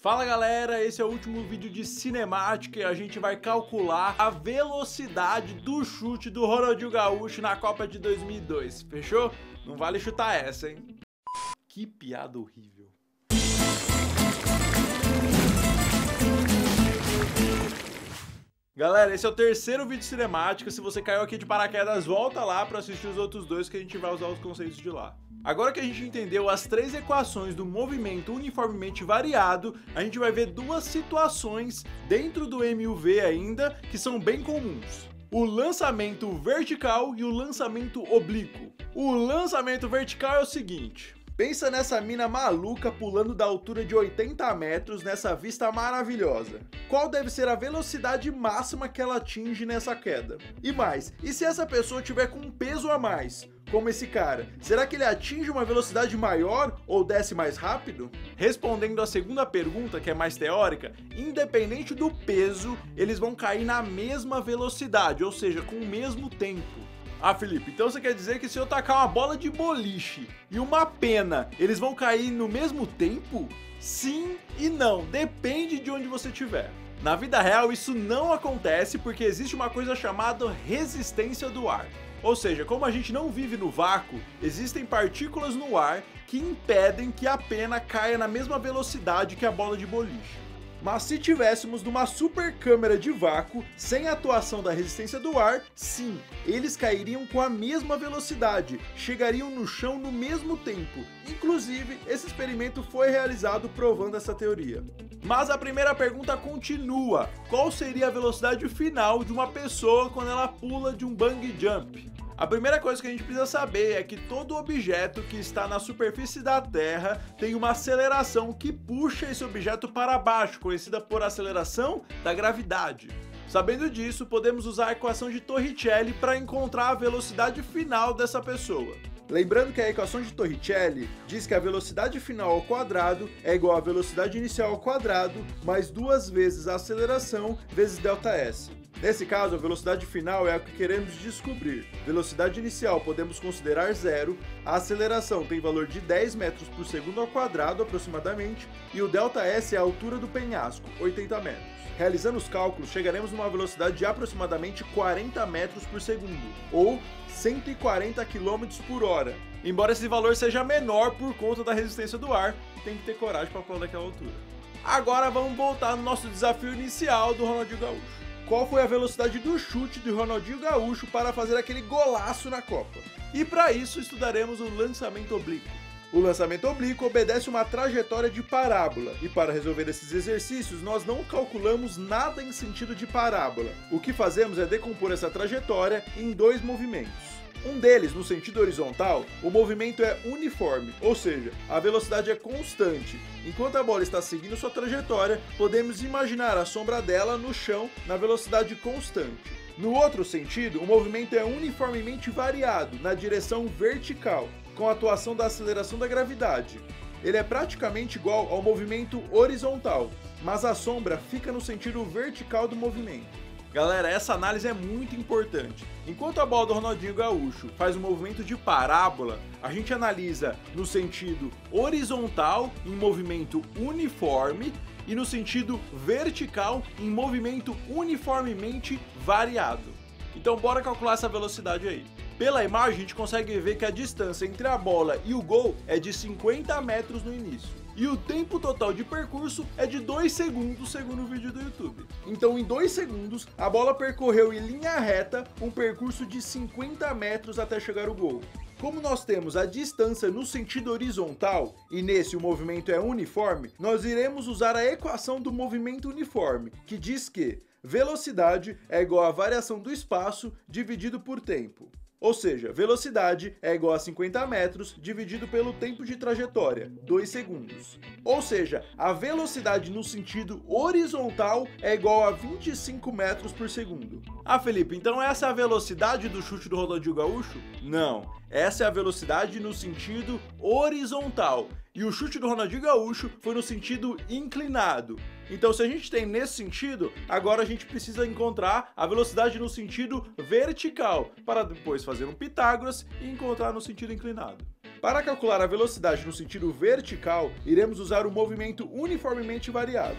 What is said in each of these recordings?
Fala galera, esse é o último vídeo de cinemática e a gente vai calcular a velocidade do chute do Ronaldinho Gaúcho na Copa de 2002, fechou? Não vale chutar essa, hein? Que piada horrível. Galera, esse é o terceiro vídeo de cinemática. Se você caiu aqui de paraquedas, volta lá para assistir os outros dois que a gente vai usar os conceitos de lá. Agora que a gente entendeu as três equações do movimento uniformemente variado, a gente vai ver duas situações dentro do MUV ainda que são bem comuns. O lançamento vertical e o lançamento oblíquo. O lançamento vertical é o seguinte: pensa nessa mina maluca pulando da altura de 80 metros nessa vista maravilhosa. Qual deve ser a velocidade máxima que ela atinge nessa queda? E mais, e se essa pessoa tiver com um peso a mais, como esse cara, será que ele atinge uma velocidade maior ou desce mais rápido? Respondendo a segunda pergunta, que é mais teórica, independente do peso, eles vão cair na mesma velocidade, ou seja, com o mesmo tempo. Ah, Felipe, então você quer dizer que se eu tacar uma bola de boliche e uma pena, eles vão cair no mesmo tempo? Sim e não, depende de onde você estiver. Na vida real isso não acontece porque existe uma coisa chamada resistência do ar. Ou seja, como a gente não vive no vácuo, existem partículas no ar que impedem que a pena caia na mesma velocidade que a bola de boliche. Mas se tivéssemos numa super câmera de vácuo, sem a atuação da resistência do ar, sim, eles cairiam com a mesma velocidade, chegariam no chão no mesmo tempo. Inclusive, esse experimento foi realizado provando essa teoria. Mas a primeira pergunta continua: qual seria a velocidade final de uma pessoa quando ela pula de um bungee jump? A primeira coisa que a gente precisa saber é que todo objeto que está na superfície da Terra tem uma aceleração que puxa esse objeto para baixo, conhecida por aceleração da gravidade. Sabendo disso, podemos usar a equação de Torricelli para encontrar a velocidade final dessa pessoa. Lembrando que a equação de Torricelli diz que a velocidade final ao quadrado é igual à velocidade inicial ao quadrado mais 2 vezes a aceleração vezes ΔS. Nesse caso, a velocidade final é a que queremos descobrir. Velocidade inicial podemos considerar zero, a aceleração tem valor de 10 metros por segundo ao quadrado aproximadamente, e o ΔS é a altura do penhasco, 80 metros. Realizando os cálculos, chegaremos numa velocidade de aproximadamente 40 metros por segundo, ou 140 km por hora. Embora esse valor seja menor por conta da resistência do ar, tem que ter coragem para pular daquela altura. Agora vamos voltar no nosso desafio inicial do Ronaldinho Gaúcho. Qual foi a velocidade do chute do Ronaldinho Gaúcho para fazer aquele golaço na Copa? E para isso estudaremos o lançamento oblíquo. O lançamento oblíquo obedece uma trajetória de parábola, e para resolver esses exercícios nós não calculamos nada em sentido de parábola. O que fazemos é decompor essa trajetória em dois movimentos. Um deles, no sentido horizontal, o movimento é uniforme, ou seja, a velocidade é constante. Enquanto a bola está seguindo sua trajetória, podemos imaginar a sombra dela no chão na velocidade constante. No outro sentido, o movimento é uniformemente variado, na direção vertical, com a atuação da aceleração da gravidade. Ele é praticamente igual ao movimento horizontal, mas a sombra fica no sentido vertical do movimento. Galera, essa análise é muito importante. Enquanto a bola do Ronaldinho Gaúcho faz um movimento de parábola, a gente analisa no sentido horizontal, em movimento uniforme, e no sentido vertical, em movimento uniformemente variado. Então bora calcular essa velocidade aí. Pela imagem a gente consegue ver que a distância entre a bola e o gol é de 50 metros no início. E o tempo total de percurso é de 2 segundos, segundo o vídeo do YouTube. Então, em 2 segundos, a bola percorreu em linha reta um percurso de 50 metros até chegar ao gol. Como nós temos a distância no sentido horizontal, e nesse o movimento é uniforme, nós iremos usar a equação do movimento uniforme, que diz que velocidade é igual à variação do espaço dividido por tempo. Ou seja, velocidade é igual a 50 metros dividido pelo tempo de trajetória, 2 segundos. Ou seja, a velocidade no sentido horizontal é igual a 25 metros por segundo. Ah, Felipe, então essa é a velocidade do chute do Ronaldinho Gaúcho? Não, essa é a velocidade no sentido horizontal. E o chute do Ronaldinho Gaúcho foi no sentido inclinado. Então, se a gente tem nesse sentido, agora a gente precisa encontrar a velocidade no sentido vertical, para depois fazer um Pitágoras e encontrar no sentido inclinado. Para calcular a velocidade no sentido vertical, iremos usar o movimento uniformemente variado.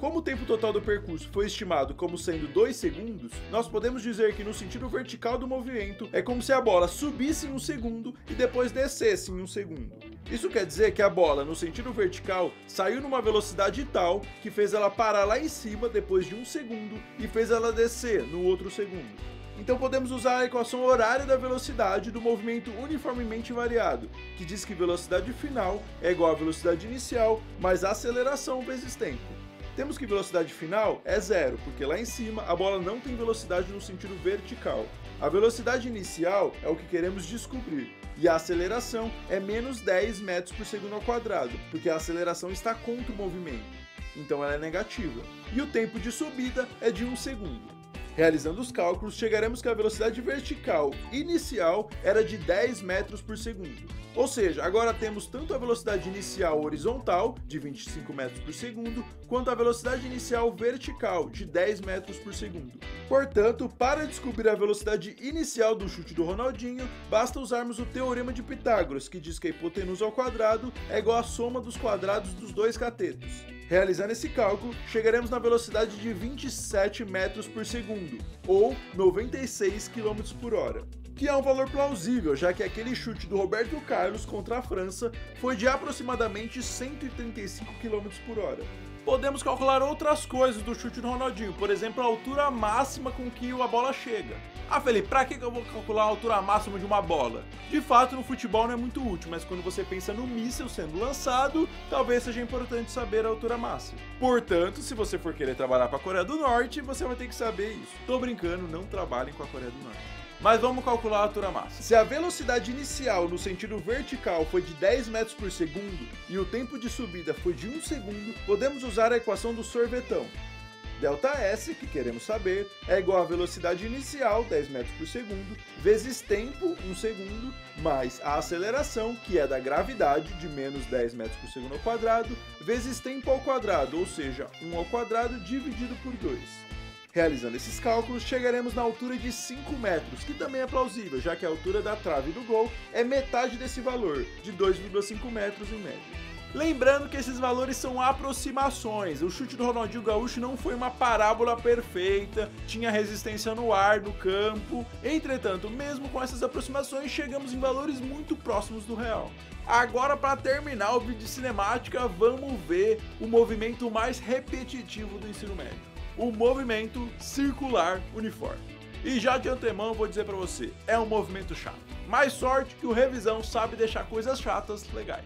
Como o tempo total do percurso foi estimado como sendo 2 segundos, nós podemos dizer que no sentido vertical do movimento é como se a bola subisse em 1 segundo e depois descesse em 1 segundo. Isso quer dizer que a bola, no sentido vertical, saiu numa velocidade tal que fez ela parar lá em cima depois de 1 segundo e fez ela descer no outro segundo. Então podemos usar a equação horária da velocidade do movimento uniformemente variado, que diz que velocidade final é igual à velocidade inicial mais a aceleração vezes tempo. Temos que velocidade final é zero, porque lá em cima a bola não tem velocidade no sentido vertical. A velocidade inicial é o que queremos descobrir, e a aceleração é menos 10 metros por segundo ao quadrado, porque a aceleração está contra o movimento, então ela é negativa. E o tempo de subida é de 1 segundo. Realizando os cálculos, chegaremos que a velocidade vertical inicial era de 10 metros por segundo. Ou seja, agora temos tanto a velocidade inicial horizontal, de 25 metros por segundo, quanto a velocidade inicial vertical, de 10 metros por segundo. Portanto, para descobrir a velocidade inicial do chute do Ronaldinho, basta usarmos o Teorema de Pitágoras, que diz que a hipotenusa ao quadrado é igual à soma dos quadrados dos dois catetos. Realizando esse cálculo, chegaremos na velocidade de 27 metros por segundo, ou 96 km por hora. Que é um valor plausível, já que aquele chute do Roberto Carlos contra a França foi de aproximadamente 135 km por hora. Podemos calcular outras coisas do chute do Ronaldinho, por exemplo, a altura máxima com que a bola chega. Ah, Felipe, pra que eu vou calcular a altura máxima de uma bola? De fato, no futebol não é muito útil, mas quando você pensa no míssil sendo lançado, talvez seja importante saber a altura máxima. Portanto, se você for querer trabalhar para a Coreia do Norte, você vai ter que saber isso. Tô brincando, não trabalhem com a Coreia do Norte. Mas vamos calcular a altura máxima. Se a velocidade inicial no sentido vertical foi de 10 metros por segundo e o tempo de subida foi de 1 segundo, podemos usar a equação do sorvetão. ΔS, que queremos saber, é igual à velocidade inicial, 10 metros por segundo, vezes tempo, 1 segundo, mais a aceleração, que é da gravidade, de menos 10 metros por segundo ao quadrado, vezes tempo ao quadrado, ou seja, 1 ao quadrado dividido por 2. Realizando esses cálculos, chegaremos na altura de 5 metros, que também é plausível, já que a altura da trave do gol é metade desse valor, de 2,5 metros em média. Lembrando que esses valores são aproximações, o chute do Ronaldinho Gaúcho não foi uma parábola perfeita, tinha resistência no ar, no campo, entretanto, mesmo com essas aproximações, chegamos em valores muito próximos do real. Agora, para terminar o vídeo de cinemática, vamos ver o movimento mais repetitivo do ensino médio, o movimento circular uniforme. E já de antemão eu vou dizer para você, é um movimento chato. Mais sorte que o Revisão sabe deixar coisas chatas legais.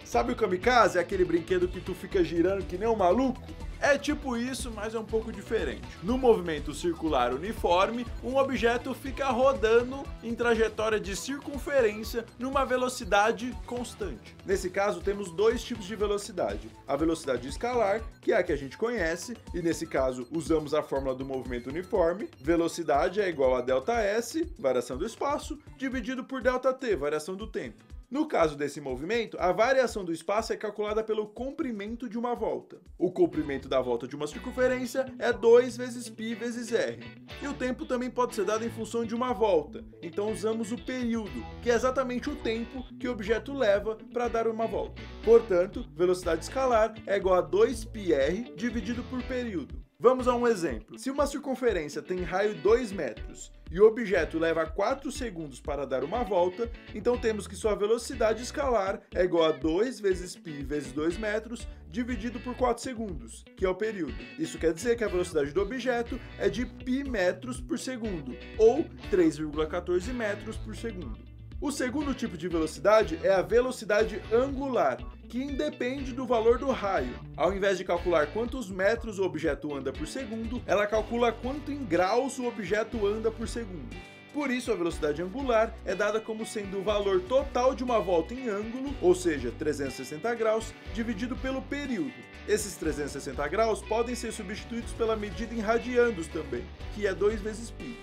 Sabe o kamikaze? É aquele brinquedo que tu fica girando que nem um maluco? É tipo isso, mas é um pouco diferente. No movimento circular uniforme, um objeto fica rodando em trajetória de circunferência numa velocidade constante. Nesse caso, temos dois tipos de velocidade. A velocidade escalar, que é a que a gente conhece, e nesse caso usamos a fórmula do movimento uniforme. Velocidade é igual a ΔS, variação do espaço, dividido por ΔT, variação do tempo. No caso desse movimento, a variação do espaço é calculada pelo comprimento de uma volta. O comprimento da volta de uma circunferência é 2 vezes π vezes r. E o tempo também pode ser dado em função de uma volta, então usamos o período, que é exatamente o tempo que o objeto leva para dar uma volta. Portanto, velocidade escalar é igual a 2πr dividido por período. Vamos a um exemplo. Se uma circunferência tem raio 2 metros e o objeto leva 4 segundos para dar uma volta, então temos que sua velocidade escalar é igual a 2 vezes π vezes 2 metros dividido por 4 segundos, que é o período. Isso quer dizer que a velocidade do objeto é de π metros por segundo, ou 3,14 metros por segundo. O segundo tipo de velocidade é a velocidade angular, que independe do valor do raio. Ao invés de calcular quantos metros o objeto anda por segundo, ela calcula quanto em graus o objeto anda por segundo. Por isso, a velocidade angular é dada como sendo o valor total de uma volta em ângulo, ou seja, 360 graus, dividido pelo período. Esses 360 graus podem ser substituídos pela medida em radianos também, que é 2 vezes π.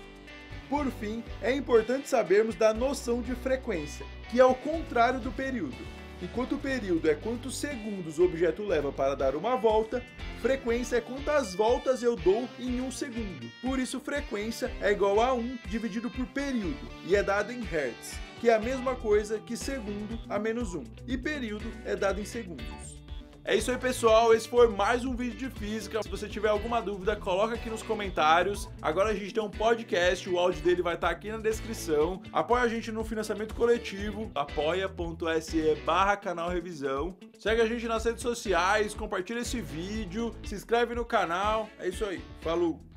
Por fim, é importante sabermos da noção de frequência, que é o contrário do período. Enquanto o período é quantos segundos o objeto leva para dar uma volta, frequência é quantas voltas eu dou em 1 segundo. Por isso, frequência é igual a 1 dividido por período, e é dada em Hertz, que é a mesma coisa que segundo a menos 1, e período é dado em segundos. É isso aí, pessoal, esse foi mais um vídeo de física. Se você tiver alguma dúvida, coloca aqui nos comentários. Agora a gente tem um podcast, o áudio dele vai estar aqui na descrição. Apoia a gente no financiamento coletivo, apoia.se/canal Revisão. Segue a gente nas redes sociais, compartilha esse vídeo, se inscreve no canal. É isso aí, falou!